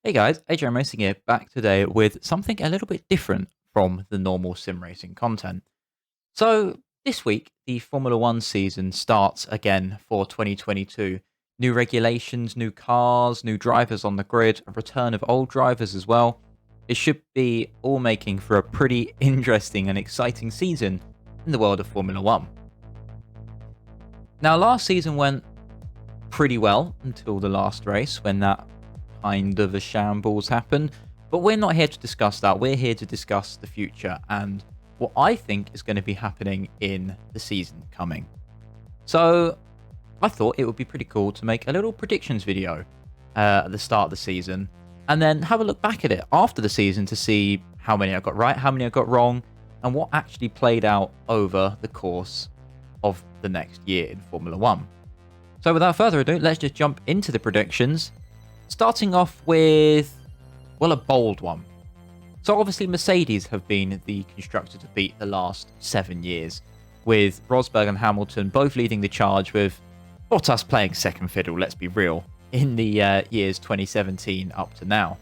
Hey guys, AJ Racing here, back today with something a little bit different from the normal sim racing content. So, this week, the Formula One season starts again for 2022. New regulations, new cars, new drivers on the grid, a return of old drivers as well. It should be all making for a pretty interesting and exciting season in the world of Formula One. Now, last season went pretty well until the last race when that kind of a shambles happened. But we're not here to discuss that. We're here to discuss the future and what I think is going to be happening in the season coming. So I thought it would be pretty cool to make a little predictions video at the start of the season and then have a look back at it after the season to see how many I got right, how many I got wrong, and what actually played out over the course of the next year in Formula One. So without further ado, let's just jump into the predictions. Starting off with, well, a bold one. So obviously Mercedes have been the constructor to beat the last 7 years, with Rosberg and Hamilton both leading the charge, with Bottas playing second fiddle, let's be real, in the years 2017 up to now.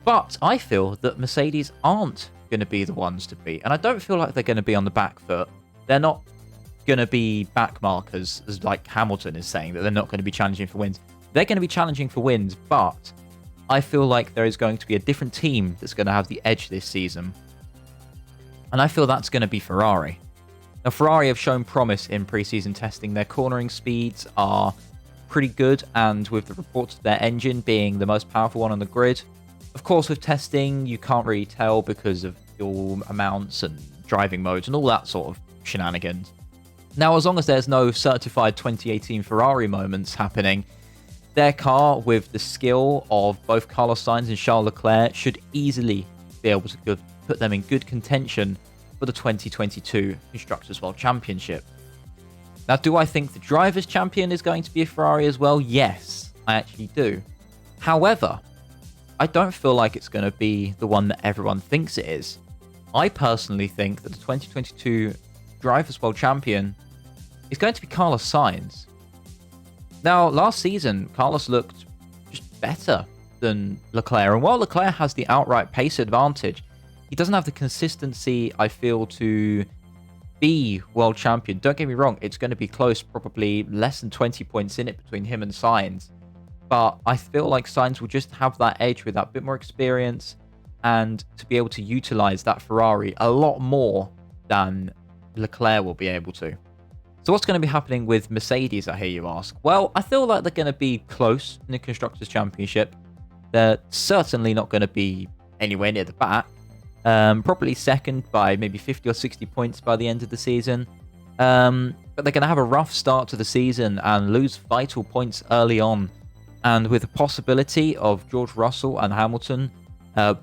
But I feel that Mercedes aren't going to be the ones to beat, and I don't feel like they're going to be on the back foot. They're not going to be backmarkers, as like Hamilton is saying, that they're not going to be challenging for wins. They're going to be challenging for wins, but I feel like there is going to be a different team that's going to have the edge this season. And I feel that's going to be Ferrari. Now, Ferrari have shown promise in pre-season testing. Their cornering speeds are pretty good, and with the reports of their engine being the most powerful one on the grid. Of course, with testing, you can't really tell because of fuel amounts and driving modes and all that sort of shenanigans. Now, as long as there's no certified 2018 Ferrari moments happening, their car, with the skill of both Carlos Sainz and Charles Leclerc, should easily be able to put them in good contention for the 2022 Constructors' World Championship. Now, do I think the Drivers' Champion is going to be a Ferrari as well? Yes, I actually do. However, I don't feel like it's going to be the one that everyone thinks it is. I personally think that the 2022 Drivers' World Champion is going to be Carlos Sainz. Now, last season, Carlos looked just better than Leclerc. And while Leclerc has the outright pace advantage, he doesn't have the consistency, I feel, to be world champion. Don't get me wrong, it's going to be close, probably less than 20 points in it between him and Sainz. But I feel like Sainz will just have that edge with that bit more experience and to be able to utilize that Ferrari a lot more than Leclerc will be able to. So what's going to be happening with Mercedes, I hear you ask? Well, I feel like they're going to be close in the Constructors' Championship. They're certainly not going to be anywhere near the back. Probably second by maybe 50 or 60 points by the end of the season. But they're going to have a rough start to the season and lose vital points early on. And with the possibility of George Russell and Hamilton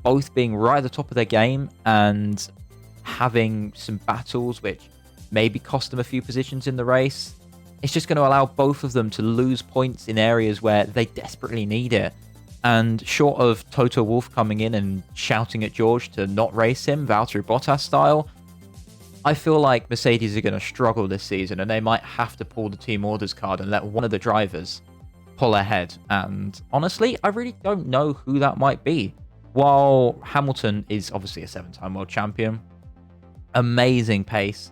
both being right at the top of their game and having some battles which maybe cost them a few positions in the race, it's just going to allow both of them to lose points in areas where they desperately need it. And short of Toto Wolff coming in and shouting at George to not race him, Valtteri Bottas style, I feel like Mercedes are going to struggle this season and they might have to pull the team orders card and let one of the drivers pull ahead. And honestly, I really don't know who that might be. While Hamilton is obviously a 7-time world champion, amazing pace,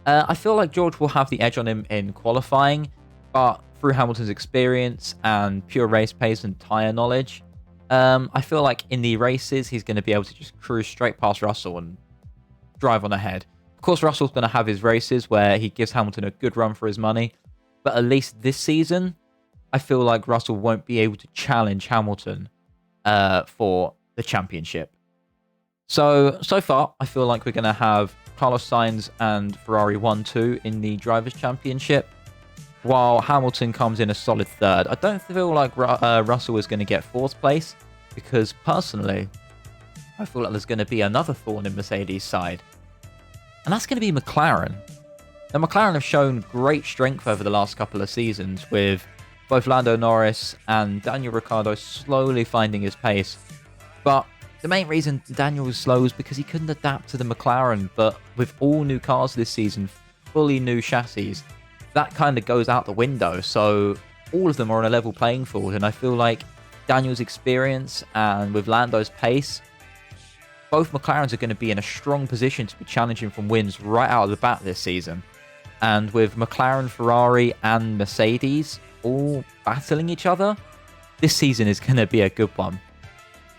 I feel like George will have the edge on him in qualifying, but through Hamilton's experience and pure race pace and tyre knowledge, I feel like in the races, he's going to be able to just cruise straight past Russell and drive on ahead. Of course, Russell's going to have his races where he gives Hamilton a good run for his money, but at least this season, I feel like Russell won't be able to challenge Hamilton for the championship. So far, I feel like we're going to have Carlos Sainz and Ferrari 1-2 in the Drivers' Championship, while Hamilton comes in a solid third. I don't feel like Russell is going to get fourth place, because personally, I feel like there's going to be another thorn in Mercedes' side, and that's going to be McLaren. Now, McLaren have shown great strength over the last couple of seasons, with both Lando Norris and Daniel Ricciardo slowly finding his pace. But the main reason Daniel was slow is because he couldn't adapt to the McLaren, but with all new cars this season, fully new chassis, that kind of goes out the window. So all of them are on a level playing field, and I feel like Daniel's experience and with Lando's pace, both McLarens are going to be in a strong position to be challenging from wins right out of the bat this season. And with McLaren, Ferrari, and Mercedes all battling each other, this season is going to be a good one.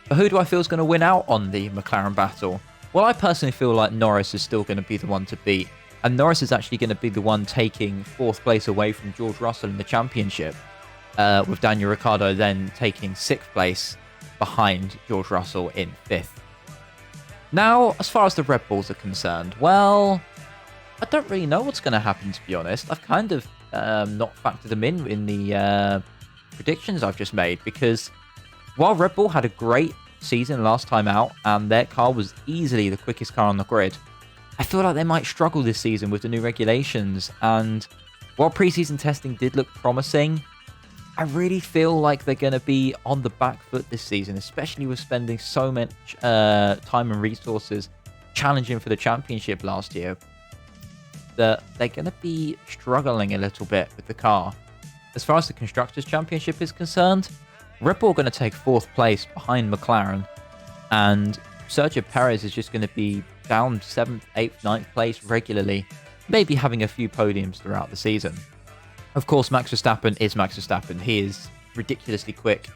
But who do I feel is going to win out on the McLaren battle? Well, I personally feel like Norris is still going to be the one to beat. And Norris is actually going to be the one taking 4th place away from George Russell in the championship, with Daniel Ricciardo then taking 6th place behind George Russell in 5th. Now, as far as the Red Bulls are concerned, well, I don't really know what's going to happen, to be honest. I've kind of not factored them in the predictions I've just made, because while Red Bull had a great season last time out and their car was easily the quickest car on the grid, I feel like they might struggle this season with the new regulations. And while preseason testing did look promising, I really feel like they're going to be on the back foot this season, especially with spending so much time and resources challenging for the championship last year, that they're going to be struggling a little bit with the car. As far as the Constructors' Championship is concerned, Red Bull are going to take 4th place behind McLaren, and Sergio Perez is just going to be down 7th, 8th, 9th place regularly, maybe having a few podiums throughout the season. Of course, Max Verstappen is Max Verstappen. He is ridiculously quick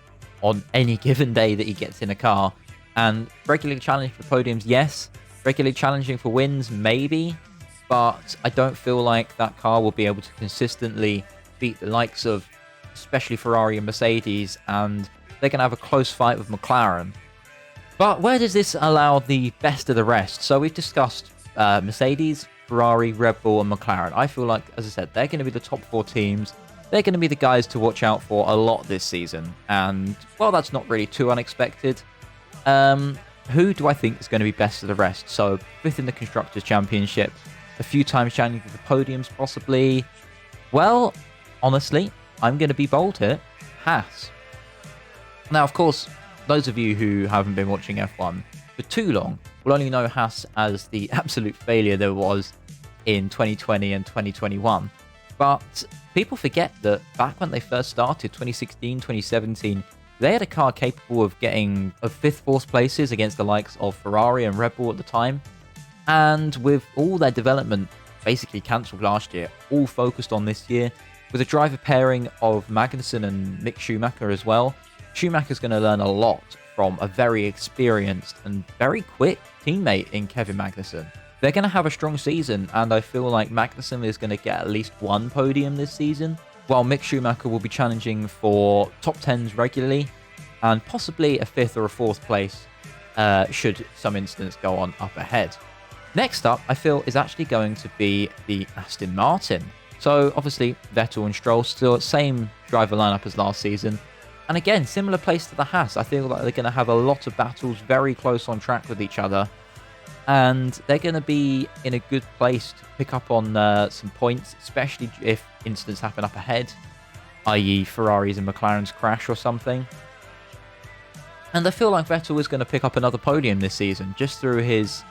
on any given day that he gets in a car, and regularly challenging for podiums, yes. Regularly challenging for wins, maybe. But I don't feel like that car will be able to consistently beat the likes of especially Ferrari and Mercedes, and they're going to have a close fight with McLaren. But where does this allow the best of the rest? So we've discussed Mercedes, Ferrari, Red Bull, and McLaren. I feel like, as I said, they're going to be the top 4 teams. They're going to be the guys to watch out for a lot this season. And, well, that's not really too unexpected. Who do I think is going to be best of the rest? So 5th in the Constructors' Championship, a few times challenging for the podiums, possibly. Well, honestly, I'm going to be bold here. Haas. Now, of course, those of you who haven't been watching F1 for too long will only know Haas as the absolute failure there was in 2020 and 2021. But people forget that back when they first started, 2016, 2017, they had a car capable of getting 5th, 4th places against the likes of Ferrari and Red Bull at the time. And with all their development basically cancelled last year, all focused on this year, with a driver pairing of Magnussen and Mick Schumacher as well, Schumacher's going to learn a lot from a very experienced and very quick teammate in Kevin Magnussen. They're going to have a strong season, and I feel like Magnussen is going to get at least 1 podium this season, while Mick Schumacher will be challenging for top 10s regularly, and possibly a 5th or a 4th place should some instance go on up ahead. Next up, I feel, is actually going to be the Aston Martin. So obviously, Vettel and Stroll still same driver lineup as last season. And again, similar place to the Haas. I feel like they're going to have a lot of battles very close on track with each other. And they're going to be in a good place to pick up on some points, especially if incidents happen up ahead, i.e. Ferraris and McLaren's crash or something. And I feel like Vettel is going to pick up another podium this season, just through his...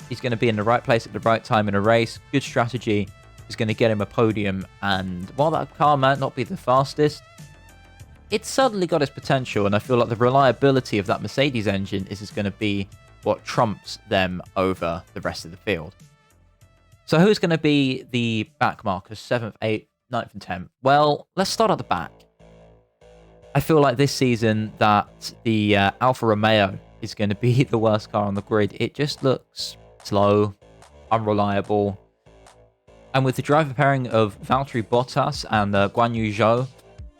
he's going to be in the right place at the right time in a race. Good strategy is going to get him a podium. And while that car might not be the fastest, it's certainly got its potential. And I feel like the reliability of that Mercedes engine is going to be what trumps them over the rest of the field. So who's going to be the back markers, 7th, 8th, 9th, and 10th? Well, let's start at the back. I feel like this season that the Alfa Romeo is going to be the worst car on the grid. It just looks slow, unreliable. And with the driver pairing of Valtteri Bottas and Guan Yu Zhou,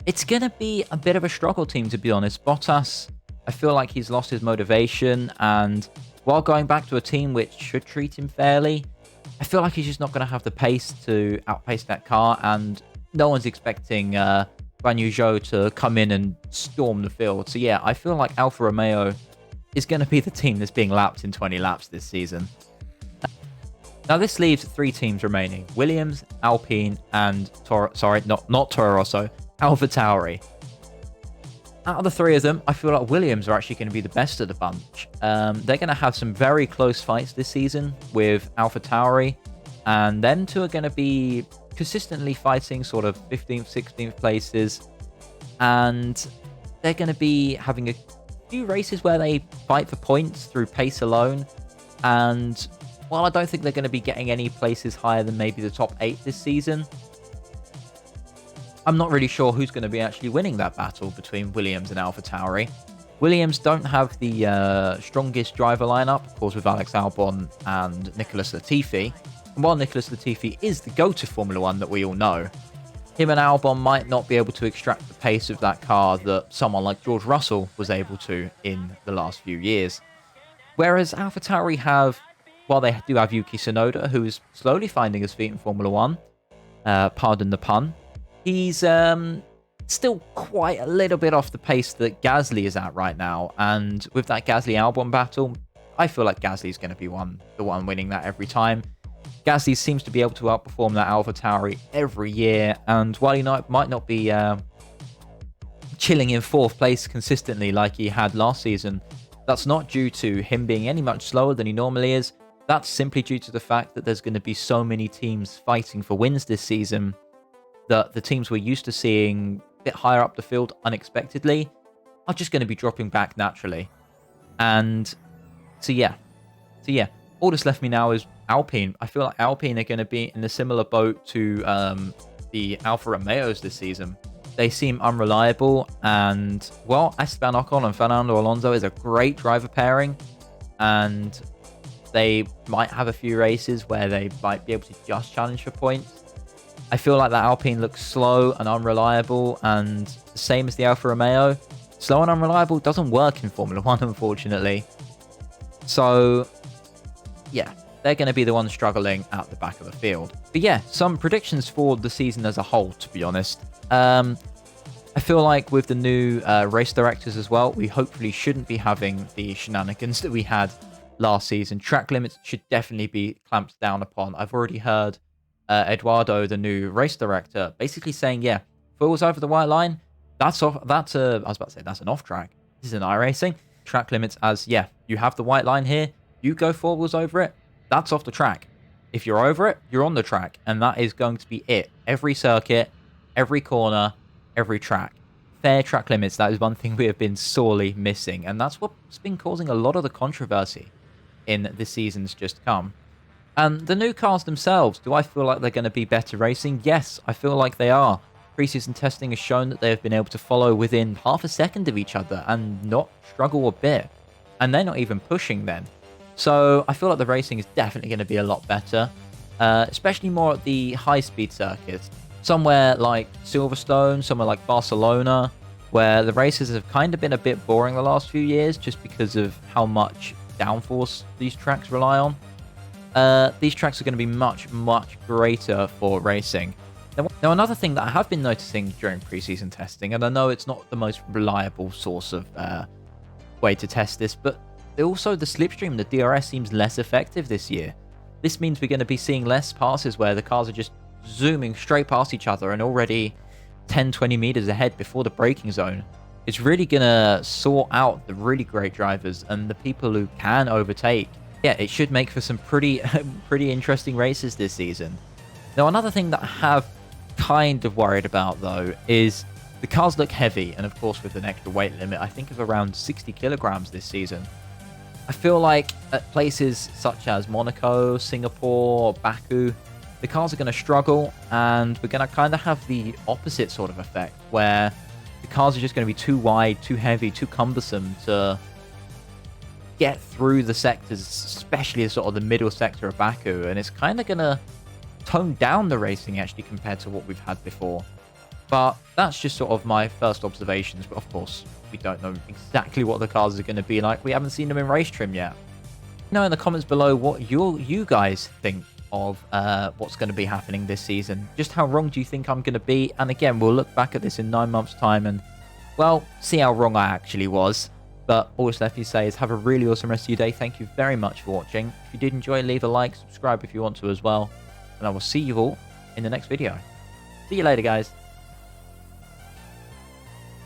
it's going to be a bit of a struggle team, to be honest. Bottas, I feel like he's lost his motivation, and while going back to a team which should treat him fairly, I feel like he's just not going to have the pace to outpace that car, and no one's expecting Guan Yu Zhou to come in and storm the field. So yeah, I feel like Alfa Romeo is going to be the team that's being lapped in 20 laps this season. Now this leaves 3 teams remaining: Williams, Alpine, and not Toro Rosso, AlphaTauri. Out of the 3 of them, I feel like Williams are actually going to be the best of the bunch. They're going to have some very close fights this season with AlphaTauri, and them 2 are going to be consistently fighting sort of 15th, 16th places, and they're going to be having a few races where they fight for points through pace alone. And while I don't think they're going to be getting any places higher than maybe the top 8 this season, I'm not really sure who's going to be actually winning that battle between Williams and AlphaTauri. Williams don't have the strongest driver lineup, of course, with Alex Albon and Nicholas Latifi. And while Nicholas Latifi is the GOAT of Formula 1 that we all know, him and Albon might not be able to extract the pace of that car that someone like George Russell was able to in the last few years. Whereas AlphaTauri have, while they do have Yuki Tsunoda, who is slowly finding his feet in Formula 1, pardon the pun, he's still quite a little bit off the pace that Gasly is at right now. And with that Gasly-Albon battle, I feel like Gasly's going to be the one winning that every time. Gasly seems to be able to outperform that AlphaTauri every year, and while he might not be chilling in 4th place consistently like he had last season, that's not due to him being any much slower than he normally is. That's simply due to the fact that there's going to be so many teams fighting for wins this season that the teams we're used to seeing a bit higher up the field unexpectedly are just going to be dropping back naturally. And so yeah, all that's left me now is Alpine. I feel like Alpine are going to be in a similar boat to the Alfa Romeos this season. They seem unreliable, and well, Esteban Ocon and Fernando Alonso is a great driver pairing, and they might have a few races where they might be able to just challenge for points. I feel like that Alpine looks slow and unreliable, and the same as the Alfa Romeo, slow and unreliable doesn't work in Formula 1, unfortunately. So yeah, they're going to be the ones struggling at the back of the field. But yeah, some predictions for the season as a whole, to be honest. I feel like with the new race directors as well, we hopefully shouldn't be having the shenanigans that we had last season. Track limits should definitely be clamped down upon. I've already heard Eduardo, the new race director, basically saying, yeah, if it was over the white line, that's off. I was about to say that's an off track. This is an iRacing. Track limits as, yeah, you have the white line here, you go 4 wheels over it, that's off the track. If you're over it, you're on the track, and that is going to be it. Every circuit, every corner, every track. Fair track limits, that is one thing we have been sorely missing, and that's what's been causing a lot of the controversy in the seasons just come. And the new cars themselves, do I feel like they're going to be better racing? Yes, I feel like they are. Preseason testing has shown that they have been able to follow within half a second of each other and not struggle a bit. And they're not even pushing then. So I feel like the racing is definitely going to be a lot better, especially more at the high-speed circuits. Somewhere like Silverstone, somewhere like Barcelona, where the races have kind of been a bit boring the last few years just because of how much downforce these tracks rely on. These tracks are going to be much, much greater for racing. Now, another thing that I have been noticing during preseason testing, and I know it's not the most reliable source of way to test this, but also the slipstream, the DRS, seems less effective this year. This means we're going to be seeing less passes where the cars are just zooming straight past each other and already 10-20 meters ahead before the braking zone. It's really going to sort out the really great drivers and the people who can overtake. Yeah, it should make for some pretty interesting races this season. Now, another thing that I have kind of worried about, though, is the cars look heavy, and of course with an extra weight limit, I think of around 60 kilograms this season. I feel like at places such as Monaco, Singapore, Baku, the cars are going to struggle, and we're going to kind of have the opposite sort of effect, where the cars are just going to be too wide, too heavy, too cumbersome to get through the sectors, especially sort of the middle sector of Baku, and it's kind of going to tone down the racing actually compared to what we've had before. But that's just sort of my first observations, but of course we don't know exactly what the cars are going to be like. We haven't seen them in race trim yet. Know in the comments below what you guys think of what's going to be happening this season. Just how wrong do you think I'm going to be? And again, we'll look back at this in 9 months time and, well, see how wrong I actually was. But all that's left to say is have a really awesome rest of your day. Thank you very much for watching. If you did enjoy, leave a like, subscribe if you want to as well. And I will see you all in the next video. See you later, guys.